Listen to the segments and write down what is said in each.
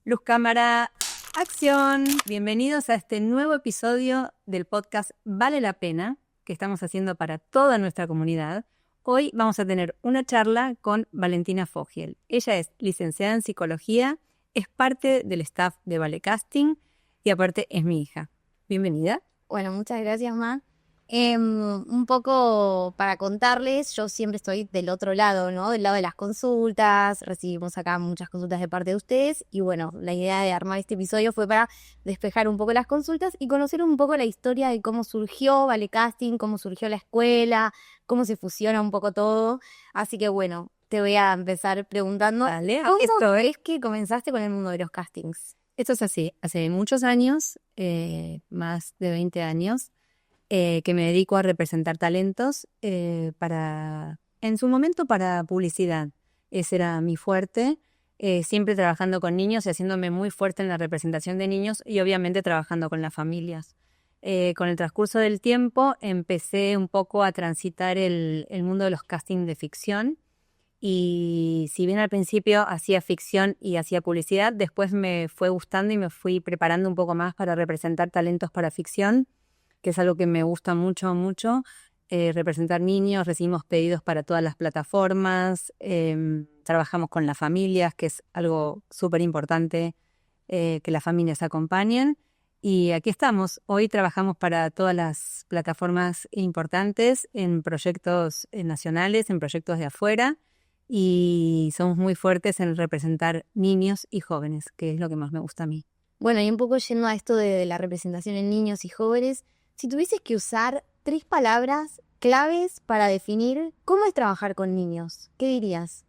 Luz, cámara, acción. Bienvenidos a este nuevo episodio del podcast Vale la Pena, que estamos haciendo para toda nuestra comunidad. Hoy vamos a tener una charla con Valentina Fogiel. Ella es licenciada en psicología, es parte del staff de Vale Casting y aparte es mi hija. Bienvenida. Bueno, muchas gracias, Ma. Un poco para contarles, yo siempre estoy del otro lado, ¿no? Del lado de las consultas, recibimos acá muchas consultas de parte de ustedes y bueno, la idea de armar este episodio fue para despejar un poco las consultas y conocer un poco la historia de cómo surgió Vale Casting, cómo surgió la escuela, cómo se fusiona un poco todo. Así que bueno, te voy a empezar preguntando, Dale, ¿cómo es que comenzaste con el mundo de los castings? Esto es así, hace muchos años, más de 20 años, que me dedico a representar talentos en su momento para publicidad. Ese era mi fuerte, siempre trabajando con niños y haciéndome muy fuerte en la representación de niños y obviamente trabajando con las familias. Con el transcurso del tiempo empecé un poco a transitar el mundo de los castings de ficción. Y si bien al principio hacía ficción y hacía publicidad, después me fue gustando y me fui preparando un poco más para representar talentos para ficción, que es algo que me gusta mucho, mucho. Representar niños, recibimos pedidos para todas las plataformas, trabajamos con las familias, que es algo súper importante, que las familias acompañen. Y aquí estamos, hoy trabajamos para todas las plataformas importantes, en proyectos nacionales, en proyectos de afuera. Y somos muy fuertes en representar niños y jóvenes, que es lo que más me gusta a mí. Bueno, y un poco yendo a esto de la representación en niños y jóvenes, si tuvieses que usar 3 palabras claves para definir cómo es trabajar con niños, ¿qué dirías?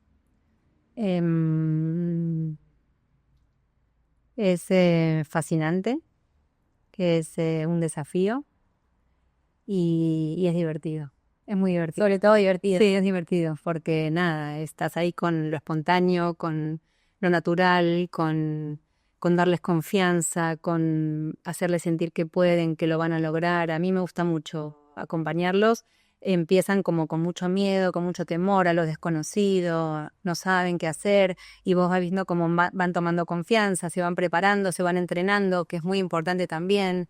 Es fascinante, que es un desafío y es divertido. Es muy divertido. Sobre todo divertido. Sí, es divertido porque nada, estás ahí con lo espontáneo, con lo natural, con darles confianza, con hacerles sentir que pueden, que lo van a lograr. A mí me gusta mucho acompañarlos. Empiezan como con mucho miedo, con mucho temor a lo desconocido, no saben qué hacer y vos vas viendo cómo van tomando confianza, se van preparando, se van entrenando, que es muy importante también.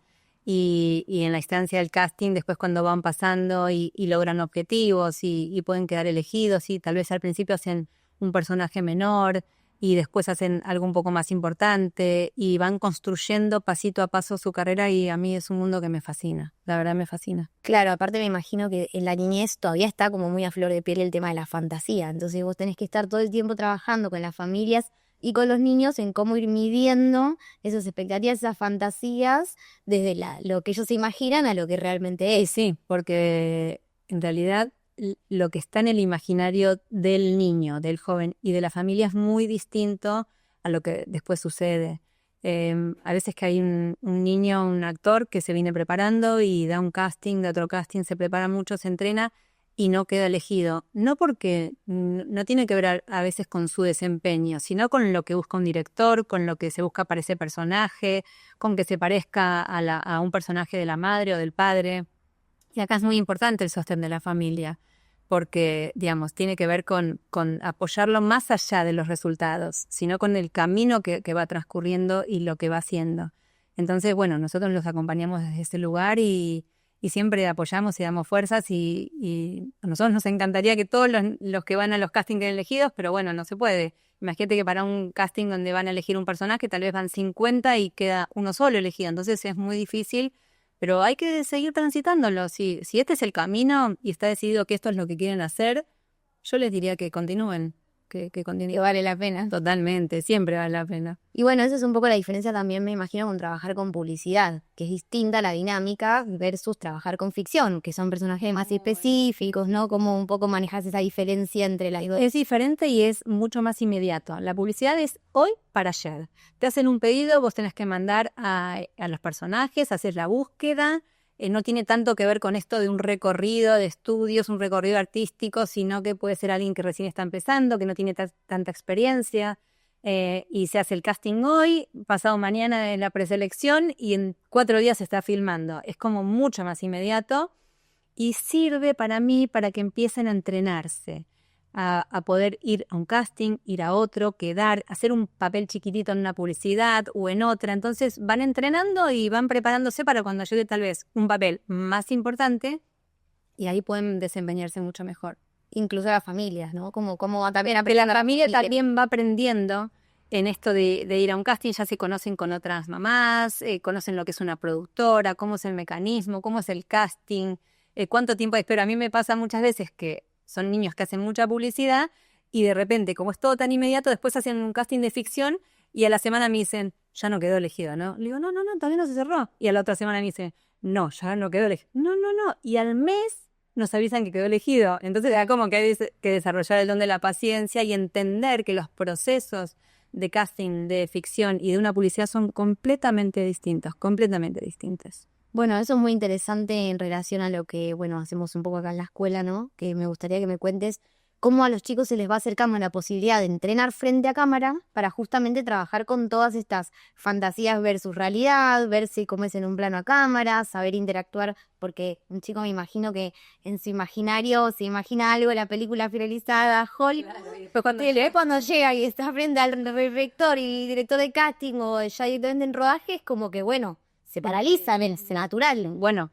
Y en la instancia del casting, después cuando van pasando y logran objetivos y pueden quedar elegidos y tal vez al principio hacen un personaje menor y después hacen algo un poco más importante y van construyendo pasito a paso su carrera y a mí es un mundo que me fascina, la verdad me fascina. Claro, aparte me imagino que en la niñez todavía está como muy a flor de piel el tema de la fantasía, entonces vos tenés que estar todo el tiempo trabajando con las familias y con los niños en cómo ir midiendo esas expectativas, esas fantasías, desde lo que ellos se imaginan a lo que realmente es. Sí, porque en realidad lo que está en el imaginario del niño, del joven y de la familia es muy distinto a lo que después sucede. A veces que hay un niño, un actor que se viene preparando y da un casting, da otro casting, se prepara mucho, se entrena y no queda elegido. No porque no tiene que ver a veces con su desempeño, sino con lo que busca un director, con lo que se busca para ese personaje, con que se parezca a un personaje de la madre o del padre. Y acá es muy importante el sostén de la familia, porque, digamos, tiene que ver con apoyarlo más allá de los resultados, sino con el camino que va transcurriendo y lo que va haciendo. Entonces, bueno, nosotros los acompañamos desde ese lugar y siempre apoyamos y damos fuerzas y a nosotros nos encantaría que todos los que van a los castings queden elegidos, pero bueno, no se puede. Imagínate que para un casting donde van a elegir un personaje tal vez van 50 y queda uno solo elegido, entonces es muy difícil. Pero hay que seguir transitándolo. Si este es el camino y está decidido que esto es lo que quieren hacer, yo les diría que continúen, que continúen. Que vale la pena. Totalmente, siempre vale la pena. Y bueno, esa es un poco la diferencia también, me imagino, con trabajar con publicidad, que es distinta la dinámica versus trabajar con ficción, que son personajes más específicos, ¿no? Cómo un poco manejas esa diferencia entre las dos. Es diferente y es mucho más inmediato. La publicidad es hoy para ayer. Te hacen un pedido, vos tenés que mandar a los personajes, hacer la búsqueda. No tiene tanto que ver con esto de un recorrido de estudios, un recorrido artístico, sino que puede ser alguien que recién está empezando, que no tiene tanta experiencia. Y se hace el casting hoy, pasado mañana en la preselección y en 4 días se está filmando. Es como mucho más inmediato y sirve para mí para que empiecen a entrenarse. a poder ir a un casting, ir a otro, quedar, hacer un papel chiquitito en una publicidad o en otra. Entonces van entrenando y van preparándose para cuando llegue tal vez un papel más importante y ahí pueden desempeñarse mucho mejor. Incluso las familias, ¿no? Como también Porque la familia también va aprendiendo en esto de ir a un casting, ya se conocen con otras mamás, conocen lo que es una productora, cómo es el mecanismo, cómo es el casting, cuánto tiempo de espera. A mí me pasa muchas veces que son niños que hacen mucha publicidad y de repente, como es todo tan inmediato, después hacen un casting de ficción y a la semana me dicen, ya no quedó elegido, ¿no? Le digo, no, todavía no se cerró. Y a la otra semana me dicen, no, ya no quedó elegido. No. Y al mes nos avisan que quedó elegido. Entonces era como que hay que desarrollar el don de la paciencia y entender que los procesos de casting, de ficción y de una publicidad son completamente distintos. Bueno, eso es muy interesante en relación a lo que, bueno, hacemos un poco acá en la escuela, ¿no? Que me gustaría que me cuentes cómo a los chicos se les va acercando la posibilidad de entrenar frente a cámara para justamente trabajar con todas estas fantasías versus realidad, verse cómo es en un plano a cámara, saber interactuar, porque un chico me imagino que en su imaginario se imagina algo, la película finalizada, Hollywood, cuando llega y está frente al reflector y director de casting o ya directamente en rodaje, es como que, bueno, se paraliza, es natural. Bueno,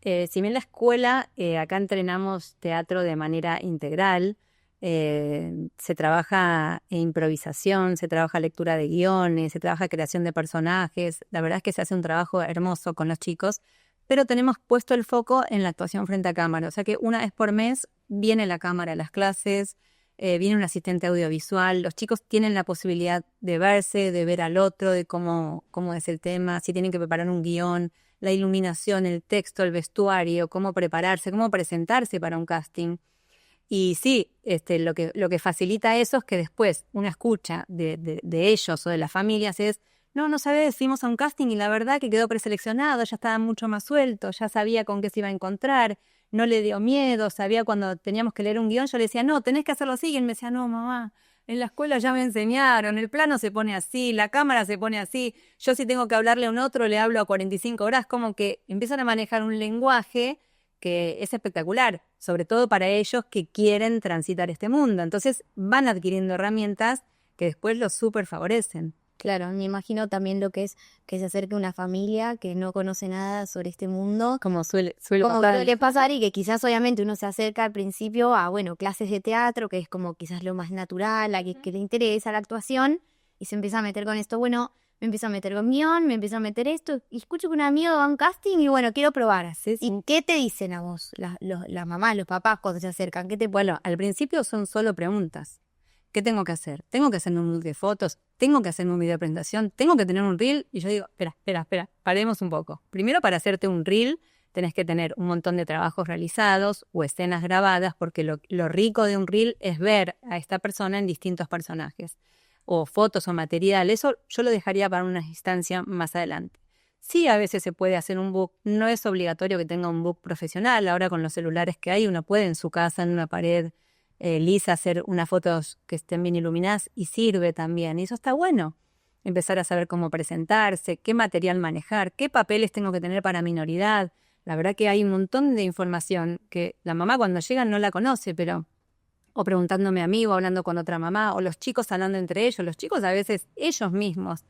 si bien la escuela, acá entrenamos teatro de manera integral, se trabaja improvisación, se trabaja lectura de guiones, se trabaja creación de personajes. La verdad es que se hace un trabajo hermoso con los chicos, pero tenemos puesto el foco en la actuación frente a cámara. O sea que una vez por mes viene la cámara a las clases, viene un asistente audiovisual. Los chicos tienen la posibilidad de verse, de ver al otro, de cómo es el tema, si tienen que preparar un guión, la iluminación, el texto, el vestuario, cómo prepararse, cómo presentarse para un casting. Y sí, lo que facilita eso es que después una escucha de ellos o de las familias es, no sabes, fuimos a un casting y la verdad que quedó preseleccionado, ya estaba mucho más suelto, ya sabía con qué se iba a encontrar, no le dio miedo, sabía cuando teníamos que leer un guión, yo le decía, no, tenés que hacerlo así, y él me decía, no, mamá, en la escuela ya me enseñaron, el plano se pone así, la cámara se pone así, yo si tengo que hablarle a un otro le hablo a 45 horas, como que empiezan a manejar un lenguaje que es espectacular, sobre todo para ellos que quieren transitar este mundo. Entonces van adquiriendo herramientas que después los súper favorecen. Claro, me imagino también lo que es que se acerque una familia que no conoce nada sobre este mundo. Como suele pasar y que quizás obviamente uno se acerca al principio a, bueno, clases de teatro, que es como quizás lo más natural, a que le interesa la actuación, y se empieza a meter con esto, bueno, me empiezo a meter con guión, me empiezo a meter esto, y escucho que un amigo va a un casting y bueno, quiero probar. Sí. ¿Y qué te dicen a vos, las mamás, los papás cuando se acercan? Bueno, al principio son solo preguntas. ¿Qué tengo que hacer? ¿Tengo que hacerme un book de fotos? ¿Tengo que hacerme un video de presentación? ¿Tengo que tener un reel? Y yo digo, espera, paremos un poco. Primero, para hacerte un reel, tenés que tener un montón de trabajos realizados o escenas grabadas, porque lo rico de un reel es ver a esta persona en distintos personajes, o fotos o material. Eso yo lo dejaría para una instancia más adelante. Sí, a veces se puede hacer un book, no es obligatorio que tenga un book profesional. Ahora con los celulares que hay, uno puede en su casa, en una pared lisa, hacer unas fotos que estén bien iluminadas y sirve también. Y eso está bueno. Empezar a saber cómo presentarse, qué material manejar, qué papeles tengo que tener para minoridad. La verdad que hay un montón de información que la mamá cuando llega no la conoce, pero o preguntándome a mí o hablando con otra mamá, o los chicos hablando entre ellos. Los chicos a veces ellos mismos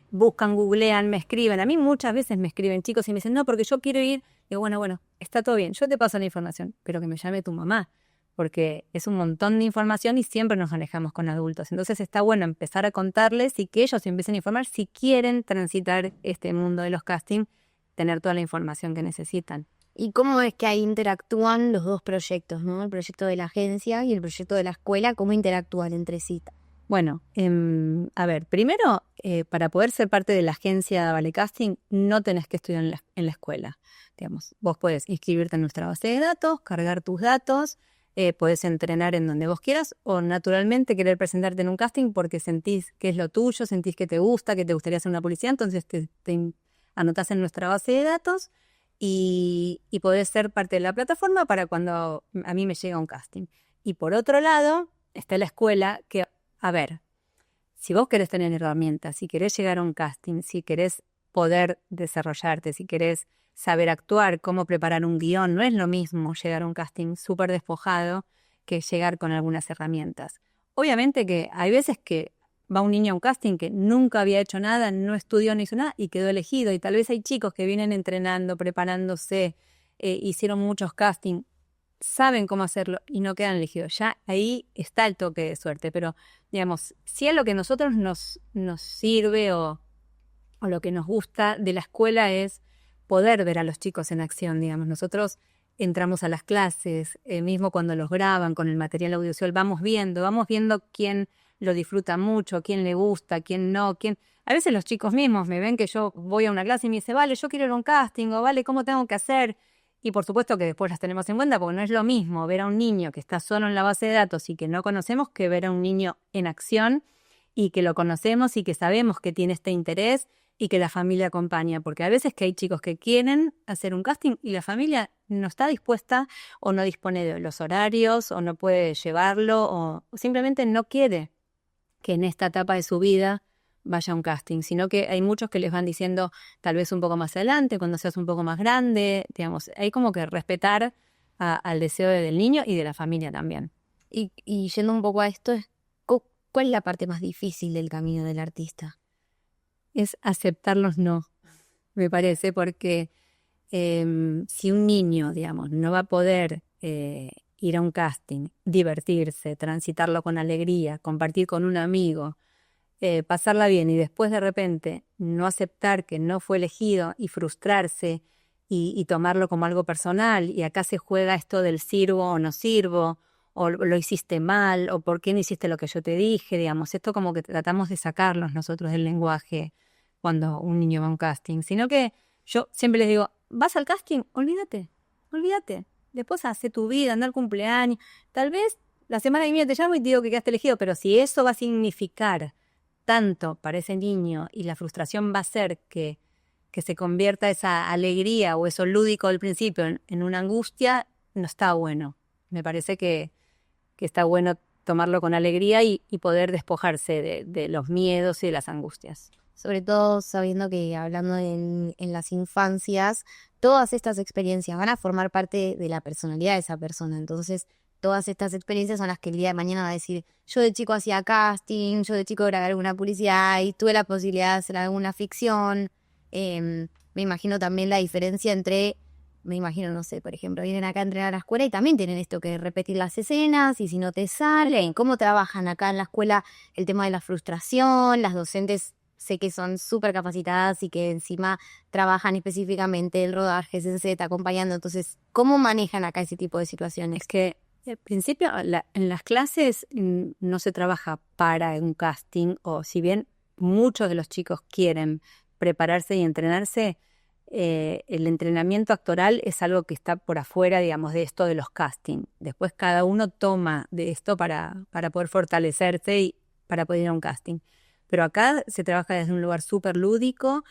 buscan, googlean, me escriben. A mí muchas veces me escriben chicos y me dicen, no, porque yo quiero ir. Digo, bueno, está todo bien, yo te paso la información, pero que me llame tu mamá, porque es un montón de información y siempre nos manejamos con adultos. Entonces está bueno empezar a contarles y que ellos se empiecen a informar si quieren transitar este mundo de los castings, tener toda la información que necesitan. ¿Y cómo es que ahí interactúan los dos proyectos, ¿no? El proyecto de la agencia y el proyecto de la escuela, ¿cómo interactúan entre sí? Bueno, a ver, primero, para poder ser parte de la agencia Ballet Casting, no tenés que estudiar en la escuela. Digamos, vos podés inscribirte en nuestra base de datos, cargar tus datos, podés entrenar en donde vos quieras o naturalmente querer presentarte en un casting porque sentís que es lo tuyo, sentís que te gusta, que te gustaría hacer una publicidad, entonces te anotás en nuestra base de datos y podés ser parte de la plataforma para cuando a mí me llega un casting. Y por otro lado, está la escuela que, a ver, si vos querés tener herramientas, si querés llegar a un casting, si querés poder desarrollarte, si querés saber actuar, cómo preparar un guión, no es lo mismo llegar a un casting súper despojado que llegar con algunas herramientas. Obviamente que hay veces que va un niño a un casting que nunca había hecho nada, no estudió, no hizo nada y quedó elegido. Y tal vez hay chicos que vienen entrenando, preparándose, hicieron muchos castings, saben cómo hacerlo y no quedan elegidos. Ya ahí está el toque de suerte. Pero, digamos, si a lo que a nosotros nos sirve o lo que nos gusta de la escuela es poder ver a los chicos en acción, digamos. Nosotros entramos a las clases, mismo cuando los graban con el material audiovisual, vamos viendo quién lo disfruta mucho, quién le gusta, quién no, quién... A veces los chicos mismos me ven que yo voy a una clase y me dicen, vale, yo quiero ir a un casting, o vale, ¿cómo tengo que hacer? Y por supuesto que después las tenemos en cuenta, porque no es lo mismo ver a un niño que está solo en la base de datos y que no conocemos, que ver a un niño en acción y que lo conocemos y que sabemos que tiene este interés y que la familia acompaña, porque a veces que hay chicos que quieren hacer un casting y la familia no está dispuesta o no dispone de los horarios o no puede llevarlo o simplemente no quiere que en esta etapa de su vida vaya a un casting, sino que hay muchos que les van diciendo tal vez un poco más adelante, cuando seas un poco más grande, digamos, hay como que respetar al deseo del niño y de la familia también. Y yendo un poco a esto, ¿cuál es la parte más difícil del camino del artista? Es aceptar los no, me parece, porque si un niño, digamos, no va a poder ir a un casting, divertirse, transitarlo con alegría, compartir con un amigo, pasarla bien y después de repente no aceptar que no fue elegido y frustrarse y tomarlo como algo personal, y acá se juega esto del sirvo o no sirvo, o lo hiciste mal, o por qué no hiciste lo que yo te dije, digamos, esto como que tratamos de sacarlos nosotros del lenguaje cuando un niño va a un casting, sino que yo siempre les digo, vas al casting, olvídate, después hace tu vida, anda al cumpleaños, tal vez la semana que viene te llamo y te digo que quedaste elegido, pero si eso va a significar tanto para ese niño y la frustración va a ser que se convierta esa alegría o eso lúdico del principio en una angustia, no está bueno. Me parece que está bueno tomarlo con alegría y poder despojarse de los miedos y de las angustias. Sobre todo sabiendo que hablando en las infancias, todas estas experiencias van a formar parte de la personalidad de esa persona. Entonces, todas estas experiencias son las que el día de mañana va a decir, yo de chico hacía casting, yo de chico grabé alguna publicidad y tuve la posibilidad de hacer alguna ficción. Me imagino también la diferencia entre, no sé, por ejemplo, vienen acá a entrenar a la escuela y también tienen esto que repetir las escenas y si no te salen, cómo trabajan acá en la escuela el tema de la frustración, las docentes sé que son súper capacitadas y que encima trabajan específicamente el rodaje, CZ, acompañando. Entonces, ¿cómo manejan acá ese tipo de situaciones? Es que al principio en las clases no se trabaja para un casting, o si bien muchos de los chicos quieren prepararse y entrenarse, el entrenamiento actoral es algo que está por afuera, digamos, de esto de los castings. Después cada uno toma de esto para poder fortalecerse y para poder ir a un casting. Pero acá se trabaja desde un lugar súper lúdico.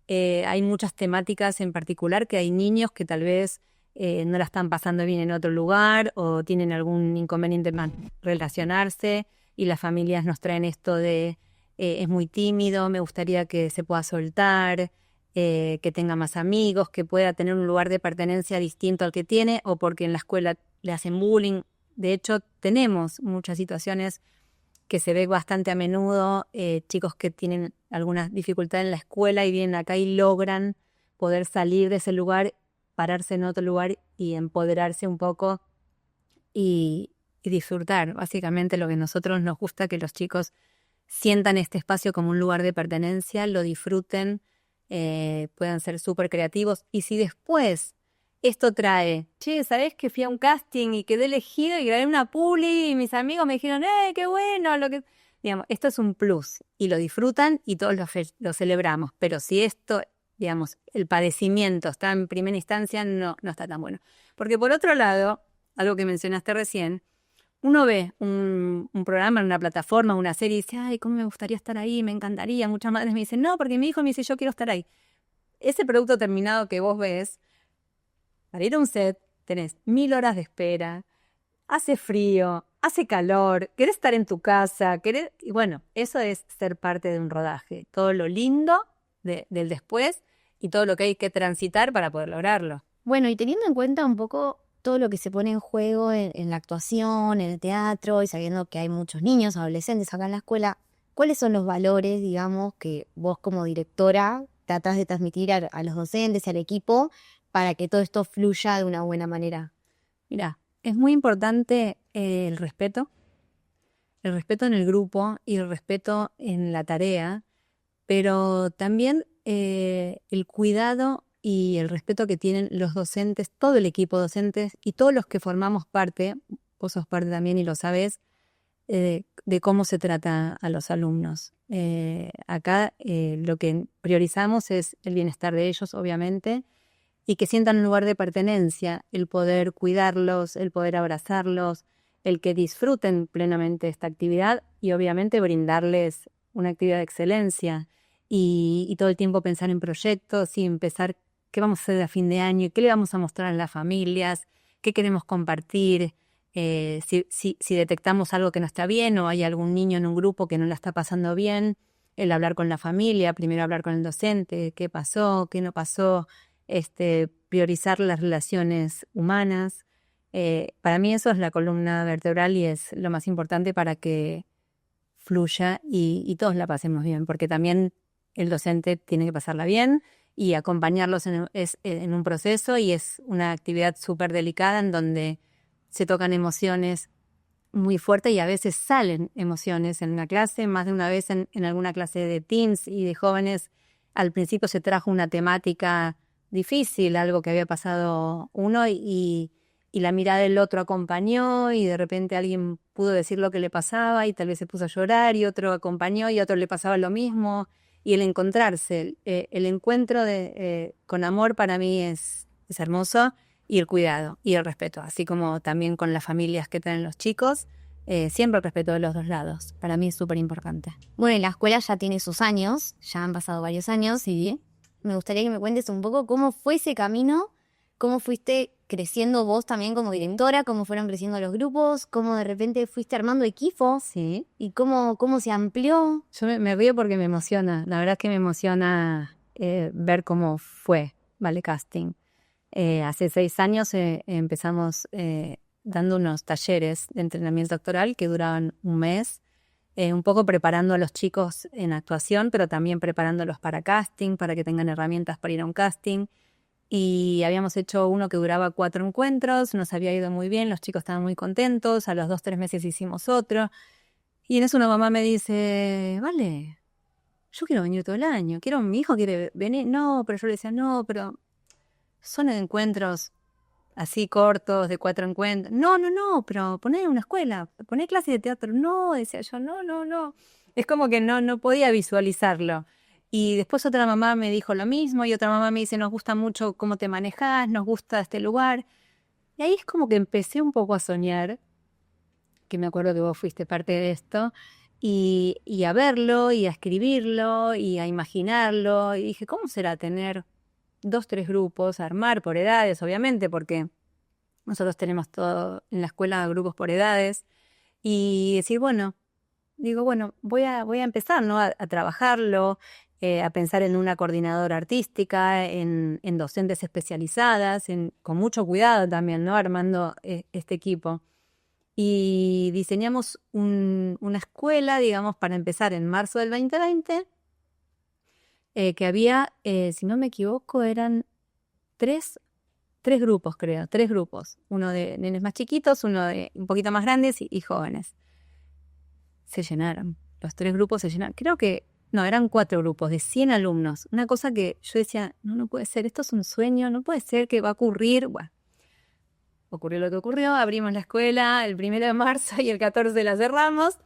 Hay muchas temáticas en particular que hay niños que tal vez no la están pasando bien en otro lugar o tienen algún inconveniente más relacionarse y las familias nos traen esto de es muy tímido, me gustaría que se pueda soltar, que tenga más amigos, que pueda tener un lugar de pertenencia distinto al que tiene o porque en la escuela le hacen bullying. De hecho, tenemos muchas situaciones que se ve bastante a menudo, chicos que tienen alguna dificultad en la escuela y vienen acá y logran poder salir de ese lugar, pararse en otro lugar y empoderarse un poco y disfrutar. Básicamente lo que a nosotros nos gusta, que los chicos sientan este espacio como un lugar de pertenencia, lo disfruten, puedan ser súper creativos. Y si después esto trae, che, ¿sabés que fui a un casting y quedé elegido y grabé una publi y mis amigos me dijeron, qué bueno, digamos, esto es un plus y lo disfrutan y todos lo celebramos. Pero si esto, digamos, el padecimiento está en primera instancia, no está tan bueno. Porque por otro lado, algo que mencionaste recién, uno ve un programa en una plataforma, una serie y dice, ay, cómo me gustaría estar ahí, me encantaría. Muchas madres me dicen, no, porque mi hijo me dice, yo quiero estar ahí. Ese producto terminado que vos ves, para ir a un set, tenés 1000 horas de espera, hace frío, hace calor, querés estar en tu casa, y bueno, eso es ser parte de un rodaje. Todo lo lindo del después y todo lo que hay que transitar para poder lograrlo. Bueno, y teniendo en cuenta un poco todo lo que se pone en juego en la actuación, en el teatro, y sabiendo que hay muchos niños, adolescentes acá en la escuela, ¿cuáles son los valores, digamos, que vos como directora tratás de transmitir a los docentes y al equipo para que todo esto fluya de una buena manera? Mira, es muy importante el respeto en el grupo y el respeto en la tarea, pero también el cuidado y el respeto que tienen los docentes, todo el equipo docente y todos los que formamos parte, vos sos parte también y lo sabés, de cómo se trata a los alumnos. Acá lo que priorizamos es el bienestar de ellos, obviamente, y que sientan un lugar de pertenencia, el poder cuidarlos, el poder abrazarlos, el que disfruten plenamente esta actividad y obviamente brindarles una actividad de excelencia y todo el tiempo pensar en proyectos y empezar qué vamos a hacer a fin de año, qué le vamos a mostrar a las familias, qué queremos compartir, si detectamos algo que no está bien o hay algún niño en un grupo que no la está pasando bien, el hablar con la familia, primero hablar con el docente, qué pasó, qué no pasó, priorizar las relaciones humanas. Para mí eso es la columna vertebral y es lo más importante para que fluya y todos la pasemos bien, porque también el docente tiene que pasarla bien y acompañarlos en un proceso y es una actividad súper delicada en donde se tocan emociones muy fuertes y a veces salen emociones en una clase. Más de una vez en alguna clase de teens y de jóvenes al principio se trajo una temática difícil, algo que había pasado uno y la mirada del otro acompañó y de repente alguien pudo decir lo que le pasaba y tal vez se puso a llorar y otro acompañó y a otro le pasaba lo mismo. Y el encontrarse, el encuentro con amor para mí es hermoso y el cuidado y el respeto, así como también con las familias que tienen los chicos, siempre el respeto de los dos lados, para mí es súper importante. Bueno, y la escuela ya tiene sus años, ya han pasado varios años y me gustaría que me cuentes un poco cómo fue ese camino, cómo fuiste creciendo vos también como directora, cómo fueron creciendo los grupos, cómo de repente fuiste armando equipos. Sí. Y cómo se amplió. Yo me río porque me emociona, la verdad es que me emociona ver cómo fue Vale Casting. Hace 6 años empezamos dando unos talleres de entrenamiento actoral que duraban un mes, un poco preparando a los chicos en actuación, pero también preparándolos para casting, para que tengan herramientas para ir a un casting. Y habíamos hecho uno que duraba 4 encuentros, nos había ido muy bien, los chicos estaban muy contentos, a los 2-3 meses hicimos otro. Y en eso una mamá me dice, vale, yo quiero venir todo el año, mi hijo quiere venir. No, pero yo le decía, no, pero son encuentros así cortos, de 4 encuentros. No, pero poné una escuela, poné clases de teatro. No, decía yo, no. Es como que no podía visualizarlo. Y después otra mamá me dijo lo mismo y otra mamá me dice, nos gusta mucho cómo te manejás, nos gusta este lugar. Y ahí es como que empecé un poco a soñar, que me acuerdo que vos fuiste parte de esto, y a verlo, y a escribirlo, y a imaginarlo. Y dije, ¿cómo será tener 2-3 grupos, armar por edades, obviamente, porque nosotros tenemos todo en la escuela grupos por edades, y decir, bueno, voy a empezar, ¿no? a trabajarlo, a pensar en una coordinadora artística, en docentes especializadas, con mucho cuidado también, ¿no? Armando este equipo. Y diseñamos una escuela, digamos, para empezar en marzo del 2020, que había, si no me equivoco, eran 3 grupos, creo, 3 grupos. Uno de nenes más chiquitos, uno de un poquito más grandes y jóvenes. Se llenaron, los 3 grupos se llenaron. Creo que, no, eran 4 grupos de 100 alumnos. Una cosa que yo decía, no puede ser, esto es un sueño, no puede ser que va a ocurrir. Bueno, ocurrió lo que ocurrió, abrimos la escuela el 1 de marzo y el 14 la cerramos.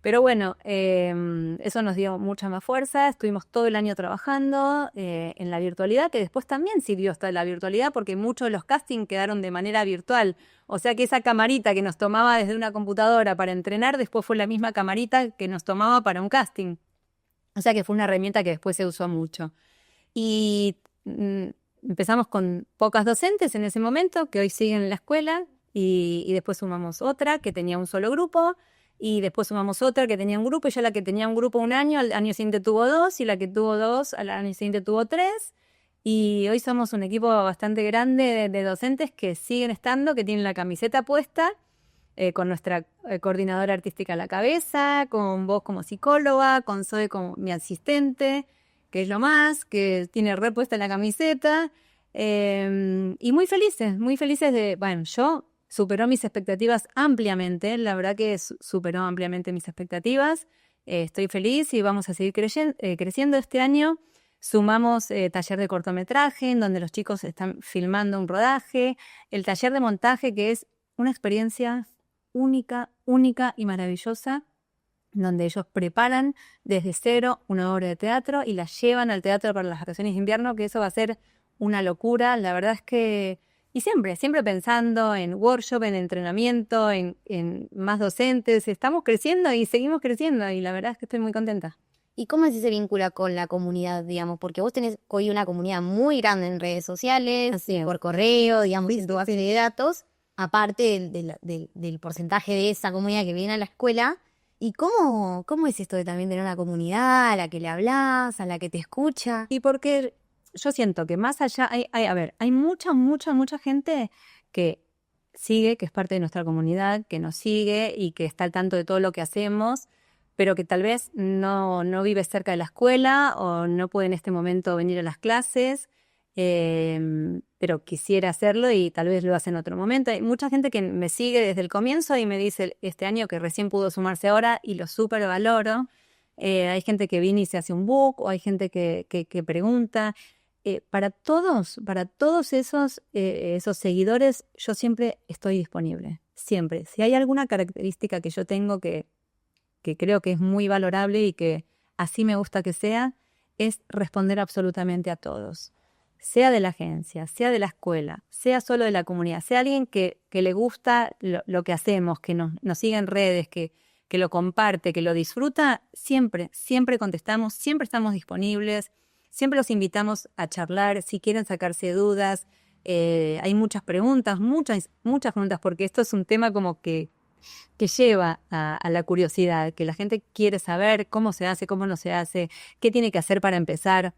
Pero bueno, eso nos dio mucha más fuerza. Estuvimos todo el año trabajando en la virtualidad, que después también sirvió hasta la virtualidad porque muchos de los castings quedaron de manera virtual. O sea que esa camarita que nos tomaba desde una computadora para entrenar, después fue la misma camarita que nos tomaba para un casting. O sea que fue una herramienta que después se usó mucho. Y empezamos con pocas docentes en ese momento, que hoy siguen en la escuela, y después sumamos otra que tenía un solo grupo. Y después sumamos otra que tenía un grupo, y ya la que tenía un grupo un año, al año siguiente tuvo 2, y la que tuvo 2, al año siguiente tuvo 3. Y hoy somos un equipo bastante grande de docentes que siguen estando, que tienen la camiseta puesta, con nuestra coordinadora artística a la cabeza, con vos como psicóloga, con Zoe como mi asistente, que es lo más, que tiene repuesta la camiseta, y muy felices de, bueno, yo superó mis expectativas ampliamente, la verdad que superó ampliamente mis expectativas, estoy feliz y vamos a seguir creciendo este año. Sumamos taller de cortometraje, en donde los chicos están filmando un rodaje, el taller de montaje, que es una experiencia única y maravillosa, donde ellos preparan desde cero una obra de teatro y la llevan al teatro para las vacaciones de invierno, que eso va a ser una locura. La verdad es que, y siempre pensando en workshop, en entrenamiento, en más docentes, estamos creciendo y seguimos creciendo, y la verdad es que estoy muy contenta. ¿Y cómo así se vincula con la comunidad, digamos? Porque vos tenés hoy una comunidad muy grande en redes sociales, por correo, digamos, en tu base de datos, aparte del porcentaje de esa comunidad que viene a la escuela. ¿Y cómo es esto de también tener una comunidad a la que le hablas, a la que te escucha? Y porque yo siento que más allá, hay mucha gente que sigue, que es parte de nuestra comunidad, que nos sigue y que está al tanto de todo lo que hacemos, pero que tal vez no vive cerca de la escuela o no puede en este momento venir a las clases, pero quisiera hacerlo y tal vez lo hace en otro momento. Hay mucha gente que me sigue desde el comienzo y me dice este año que recién pudo sumarse ahora, y lo súper valoro. Hay gente que viene y se hace un book, o hay gente que pregunta. Para todos esos seguidores, yo siempre estoy disponible, siempre. Si hay alguna característica que yo tengo que creo que es muy valorable y que así me gusta que sea, es responder absolutamente a todos. Sea de la agencia, sea de la escuela, sea solo de la comunidad, sea alguien que le gusta lo que hacemos, que nos sigue en redes, que lo comparte, que lo disfruta, siempre contestamos, siempre estamos disponibles, siempre los invitamos a charlar, si quieren sacarse dudas. Hay muchas preguntas, muchas preguntas, porque esto es un tema como que lleva a la curiosidad, que la gente quiere saber cómo se hace, cómo no se hace, qué tiene que hacer para empezar.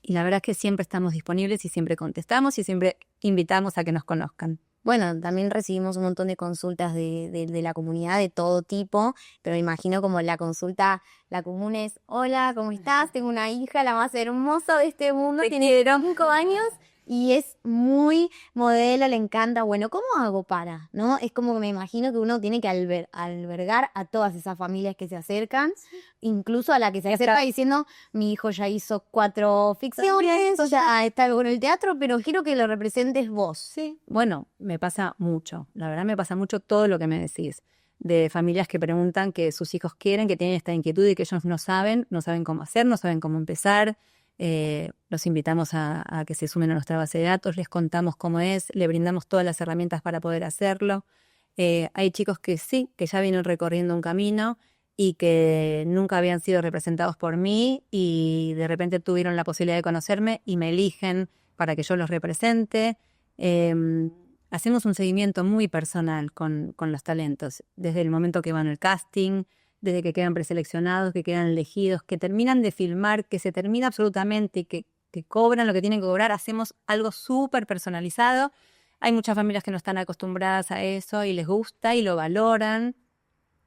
Y la verdad es que siempre estamos disponibles y siempre contestamos y siempre invitamos a que nos conozcan. Bueno, también recibimos un montón de consultas de la comunidad de todo tipo, pero me imagino como la consulta, la común es: hola, ¿cómo estás? Tengo una hija, la más hermosa de este mundo, tiene 5 años y es muy modelo, le encanta. Bueno, ¿cómo hago para? ¿No? Es como que me imagino que uno tiene que albergar a todas esas familias que se acercan, incluso a la que se acerca diciendo: mi hijo ya hizo 4 ficciones, o sea, está con el teatro, pero quiero que lo representes vos. Sí, bueno, me pasa mucho, la verdad me pasa mucho todo lo que me decís, de familias que preguntan, que sus hijos quieren, que tienen esta inquietud y que ellos no saben cómo hacer, no saben cómo empezar. Los invitamos a que se sumen a nuestra base de datos, les contamos cómo es, le brindamos todas las herramientas para poder hacerlo. Hay chicos que sí, que ya vienen recorriendo un camino y que nunca habían sido representados por mí y de repente tuvieron la posibilidad de conocerme y me eligen para que yo los represente. Hacemos un seguimiento muy personal con los talentos, desde el momento que van al casting, desde que quedan preseleccionados, que quedan elegidos, que terminan de filmar, que se termina absolutamente y que cobran lo que tienen que cobrar. Hacemos algo súper personalizado. Hay muchas familias que no están acostumbradas a eso y les gusta y lo valoran.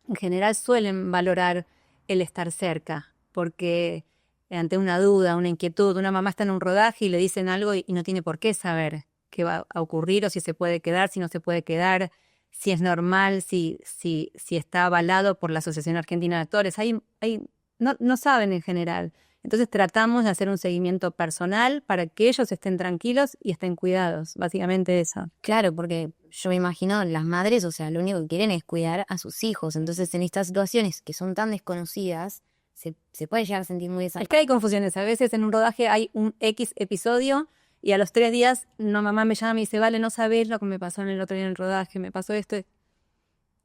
En general suelen valorar el estar cerca, porque ante una duda, una inquietud, una mamá está en un rodaje y le dicen algo y no tiene por qué saber qué va a ocurrir o si se puede quedar, si no se puede quedar, si es normal, si está avalado por la Asociación Argentina de Actores. No saben en general. Entonces tratamos de hacer un seguimiento personal para que ellos estén tranquilos y estén cuidados, básicamente eso. Claro, porque yo me imagino las madres, o sea, lo único que quieren es cuidar a sus hijos. Entonces, en estas situaciones que son tan desconocidas, se puede llegar a sentir muy Es que hay confusiones. A veces en un rodaje hay un X episodio y a los 3 días mamá me llama y me dice: vale, no sabés lo que me pasó en el otro día en el rodaje, me pasó esto.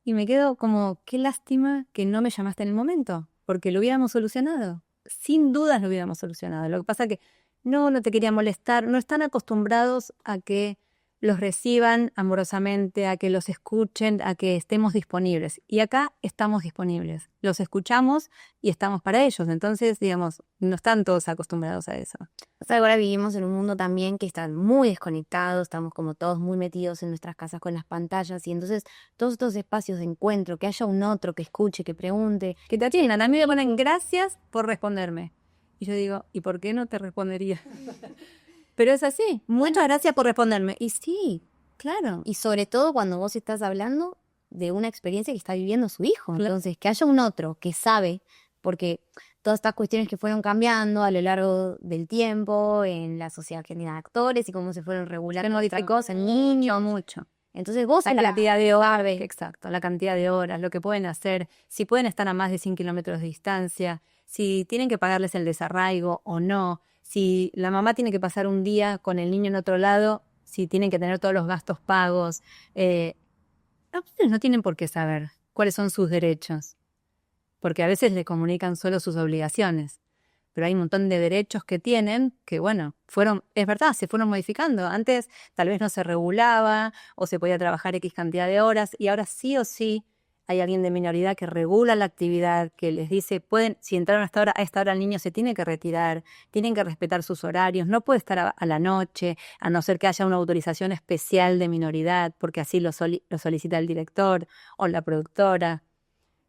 Y me quedo como, qué lástima que no me llamaste en el momento, porque lo hubiéramos solucionado. Sin dudas lo hubiéramos solucionado. Lo que pasa es que no te quería molestar, no están acostumbrados a que los reciban amorosamente, a que los escuchen, a que estemos disponibles. Y acá estamos disponibles. Los escuchamos y estamos para ellos. Entonces, digamos, no están todos acostumbrados a eso. O sea, ahora vivimos en un mundo también que está muy desconectado, estamos como todos muy metidos en nuestras casas con las pantallas, y entonces todos estos espacios de encuentro, que haya un otro que escuche, que pregunte. Que te atiendan. A mí me ponen gracias por responderme. Y yo digo, ¿y por qué no te respondería? Pero es así. Muchas gracias por responderme. Y sí, claro. Y sobre todo cuando vos estás hablando de una experiencia que está viviendo su hijo. Entonces, que haya un otro que sabe, porque todas estas cuestiones que fueron cambiando a lo largo del tiempo, en la sociedad argentina de actores y cómo se fueron regulando otras cosas, niños, mucho. Entonces vos la cantidad de horas, exacto, la cantidad de horas, lo que pueden hacer, si pueden estar a más de 100 kilómetros de distancia, si tienen que pagarles el desarraigo o no, si la mamá tiene que pasar un día con el niño en otro lado, si tienen que tener todos los gastos pagos. Ustedes no tienen por qué saber cuáles son sus derechos, porque a veces le comunican solo sus obligaciones. Pero hay un montón de derechos que tienen que, bueno, es verdad, se fueron modificando. Antes tal vez no se regulaba o se podía trabajar X cantidad de horas, y ahora sí o sí hay alguien de minoridad que regula la actividad, que les dice, si entraron a esta hora el niño se tiene que retirar, tienen que respetar sus horarios, no puede estar a la noche, a no ser que haya una autorización especial de minoridad, porque así lo solicita el director o la productora.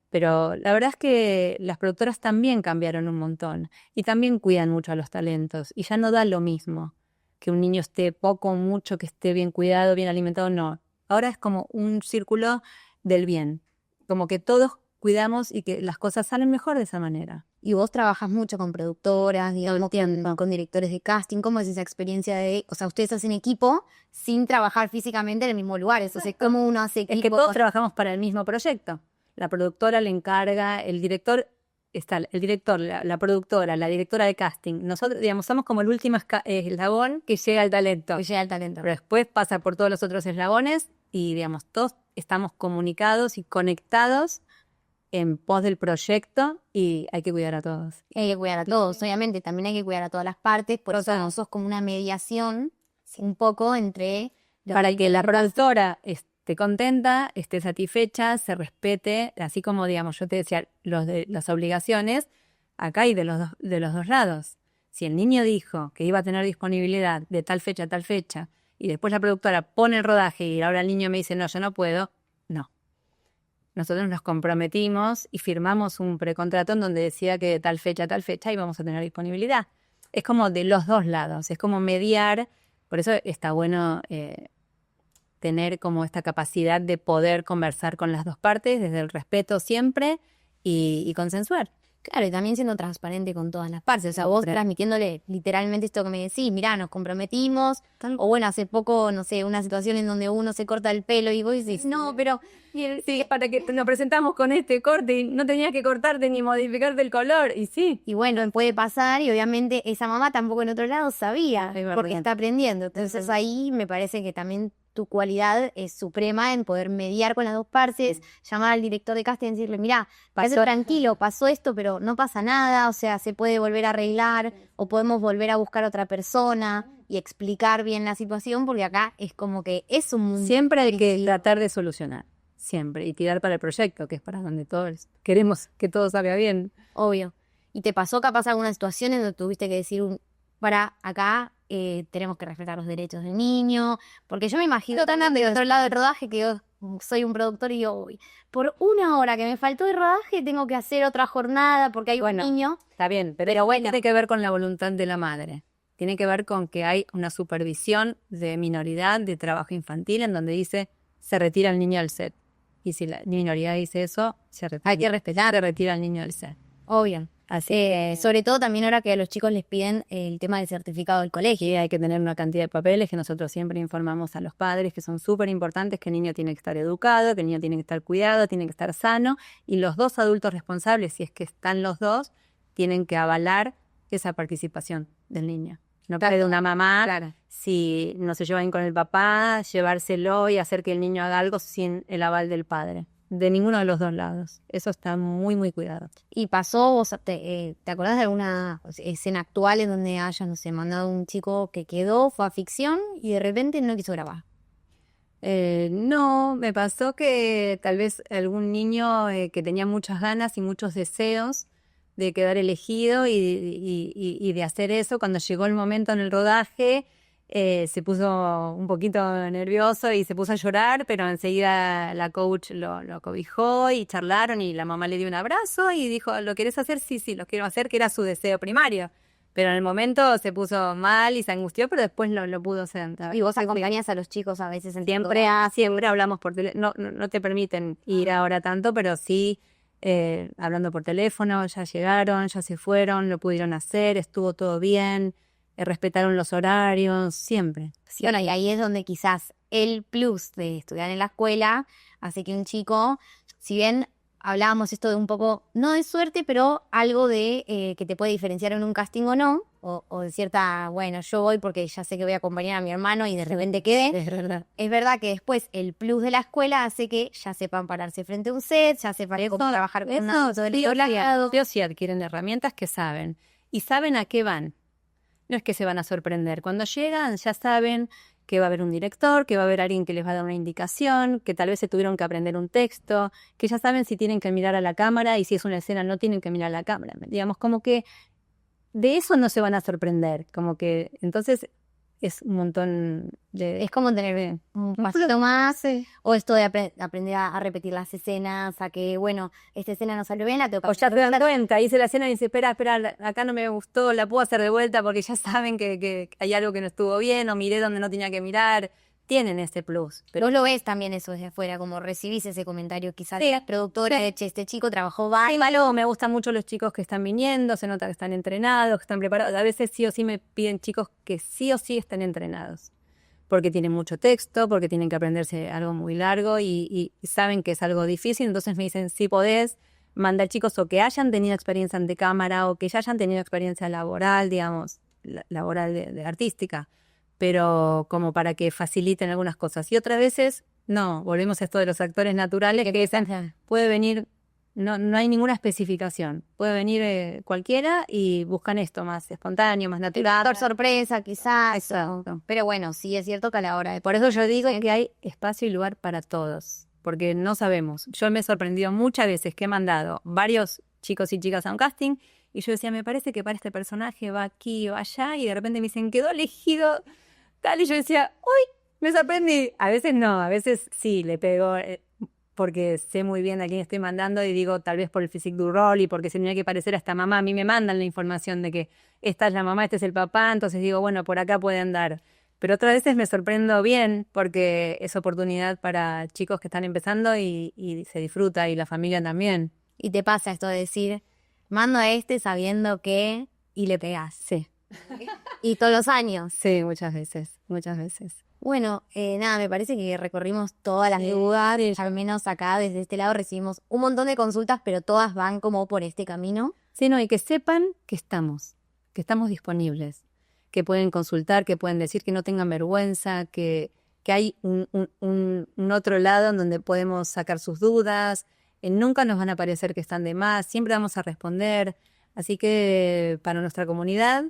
Pero la verdad es que las productoras también cambiaron un montón y también cuidan mucho a los talentos, y ya no da lo mismo que un niño esté poco o mucho, que esté bien cuidado, bien alimentado, no. Ahora es como un círculo del bien, como que todos cuidamos y que las cosas salen mejor de esa manera. Y vos trabajas mucho con productoras, digamos, con directores de casting. ¿Cómo es esa experiencia o sea, ustedes hacen equipo sin trabajar físicamente en el mismo lugar? Entonces, ¿cómo uno hace equipo? Es que todos trabajamos para el mismo proyecto. La productora le encarga, el director, la productora, la directora de casting. Nosotros, digamos, somos como el último eslabón que llega al talento. Pero después pasa por todos los otros eslabones y, digamos, todos estamos comunicados y conectados en pos del proyecto, y hay que cuidar a todos. Hay que cuidar a todos, obviamente. También hay que cuidar a todas las partes. Por eso sos como una mediación un poco entre... Para que la productora esté contenta, esté satisfecha, se respete, así como, digamos, yo te decía, las obligaciones, acá hay de los dos lados. Si el niño dijo que iba a tener disponibilidad de tal fecha a tal fecha, y después la productora pone el rodaje y ahora el niño me dice, no, yo no puedo, no. Nosotros nos comprometimos y firmamos un precontrato en donde decía que de tal fecha a tal fecha íbamos a tener disponibilidad. Es como de los dos lados, es como mediar. Por eso está bueno tener como esta capacidad de poder conversar con las dos partes desde el respeto siempre y consensuar. Claro, y también siendo transparente con todas las partes. O sea, vos transmitiéndole literalmente esto que me decís, mirá, nos comprometimos. O bueno, hace poco, no sé, una situación en donde uno se corta el pelo y vos decís, no, pero... Sí, para que nos presentamos con este corte y no tenías que cortarte ni modificarte el color, y sí. Y bueno, puede pasar, y obviamente esa mamá tampoco en otro lado sabía, porque está aprendiendo. Entonces ahí me parece que también tu cualidad es suprema en poder mediar con las dos partes, llamar al director de casting y decirle, mirá, tranquilo, pasó esto, pero no pasa nada, o sea, se puede volver a arreglar, o podemos volver a buscar a otra persona y explicar bien la situación, porque acá es como que es un... Siempre hay que tratar de solucionar, siempre, y tirar para el proyecto, que es para donde todos queremos que todo salga bien. Obvio. ¿Y te pasó capaz alguna situación en donde tuviste que decir, para acá... tenemos que respetar los derechos del niño, porque yo me imagino tan de otro lado del rodaje que yo soy un productor y yo, por una hora que me faltó de rodaje tengo que hacer otra jornada porque hay un niño. Está bien, pero bueno, tiene que ver con la voluntad de la madre, tiene que ver con que hay una supervisión de minoridad de trabajo infantil en donde dice se retira el niño del set, y si la minoridad dice eso, hay que respetar, se retira el niño del set. Obvio. Así sobre todo también ahora que a los chicos les piden el tema del certificado del colegio. Y hay que tener una cantidad de papeles que nosotros siempre informamos a los padres que son súper importantes, que el niño tiene que estar educado, que el niño tiene que estar cuidado, tiene que estar sano, y los dos adultos responsables, si es que están los dos, tienen que avalar esa participación del niño. No puede una mamá, si no se lleva bien con el papá, llevárselo y hacer que el niño haga algo sin el aval del padre. De ninguno de los dos lados. Eso está muy, muy cuidado. ¿Y pasó, vos te acordás de alguna escena actual en donde hayas, no sé, mandado un chico que quedó, fue a ficción y de repente no quiso grabar? No, me pasó que tal vez algún niño que tenía muchas ganas y muchos deseos de quedar elegido y de hacer eso, cuando llegó el momento en el rodaje, se puso un poquito nervioso y se puso a llorar, pero enseguida la coach lo cobijó y charlaron y la mamá le dio un abrazo y dijo, ¿lo querés hacer? Sí, sí, lo quiero hacer, que era su deseo primario. Pero en el momento se puso mal y se angustió, pero después lo pudo hacer. Y vos acompañás a los chicos a veces en Siempre hablamos por teléfono. No te permiten ir ahora tanto, pero sí hablando por teléfono. Ya llegaron, ya se fueron, lo pudieron hacer, estuvo todo bien, respetaron los horarios, siempre. Sí, bueno, y ahí es donde quizás el plus de estudiar en la escuela hace que un chico, si bien hablábamos esto de un poco, no de suerte, pero algo de que te puede diferenciar en un casting o no, o de cierta, bueno, yo voy porque ya sé que voy a acompañar a mi hermano y de repente quedé. Es verdad. Es verdad que después el plus de la escuela hace que ya sepan pararse frente a un set, ya sepan cómo trabajar con una Ellos sí adquieren herramientas que saben y saben a qué van. No es que se van a sorprender. Cuando llegan ya saben que va a haber un director, que va a haber alguien que les va a dar una indicación, que tal vez se tuvieron que aprender un texto, que ya saben si tienen que mirar a la cámara y si es una escena no tienen que mirar a la cámara. Digamos, como que de eso no se van a sorprender. Como que entonces es un montón de... Es como tener un pasito más, o esto de aprender a repetir las escenas, a que, bueno, esta escena no salió bien, la tengo que... O ya te dan cuenta, hice la escena y dice, espera, acá no me gustó, la puedo hacer de vuelta porque ya saben que hay algo que no estuvo bien o miré donde no tenía que mirar. Tienen ese plus. Pero vos lo ves también eso desde afuera, como recibís ese comentario quizás de la productora, de che, este chico trabajó malo. Me gustan mucho los chicos que están viniendo, se nota que están entrenados, que están preparados. A veces sí o sí me piden chicos que sí o sí estén entrenados. Porque tienen mucho texto, porque tienen que aprenderse algo muy largo y saben que es algo difícil. Entonces me dicen, si podés mandar chicos o que hayan tenido experiencia ante cámara o que ya hayan tenido experiencia laboral, digamos, laboral de artística, pero como para que faciliten algunas cosas. Y otras veces, no, volvemos a esto de los actores naturales, que dicen, puede venir, no hay ninguna especificación, puede venir cualquiera y buscan esto más espontáneo, más natural. Por sorpresa, quizás. Exacto. Pero bueno, sí es cierto que a la hora de... Por eso yo digo que hay espacio y lugar para todos, porque no sabemos. Yo me he sorprendido muchas veces que he mandado varios chicos y chicas a un casting y yo decía, me parece que para este personaje va aquí o allá, y de repente me dicen, quedó elegido tal, y yo decía, uy, me sorprendí. A veces no, a veces sí, le pego, porque sé muy bien a quién estoy mandando y digo, tal vez por el physique du role y porque se tenía que parecer a esta mamá. A mí me mandan la información de que esta es la mamá, este es el papá, entonces digo, bueno, por acá puede andar. Pero otras veces me sorprendo bien porque es oportunidad para chicos que están empezando y se disfruta, y la familia también. Y te pasa esto de decir, mando a este sabiendo que... y le pegás. Sí. Y todos los años. Sí, muchas veces, muchas veces. Bueno, nada, me parece que recorrimos todas las dudas, al menos acá desde este lado recibimos un montón de consultas, pero todas van como por este camino. Sí, no, y que sepan que estamos disponibles, que pueden consultar, que pueden decir, que no tengan vergüenza, que hay un otro lado en donde podemos sacar sus dudas, nunca nos van a parecer que están de más, siempre vamos a responder. Así que para nuestra comunidad,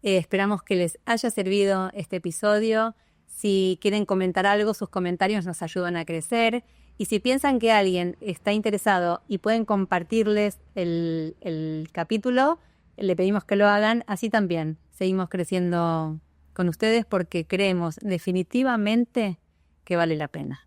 esperamos que les haya servido este episodio. Si quieren comentar algo, sus comentarios nos ayudan a crecer. Y si piensan que alguien está interesado y pueden compartirles el capítulo, le pedimos que lo hagan. Así también seguimos creciendo con ustedes porque creemos definitivamente que vale la pena.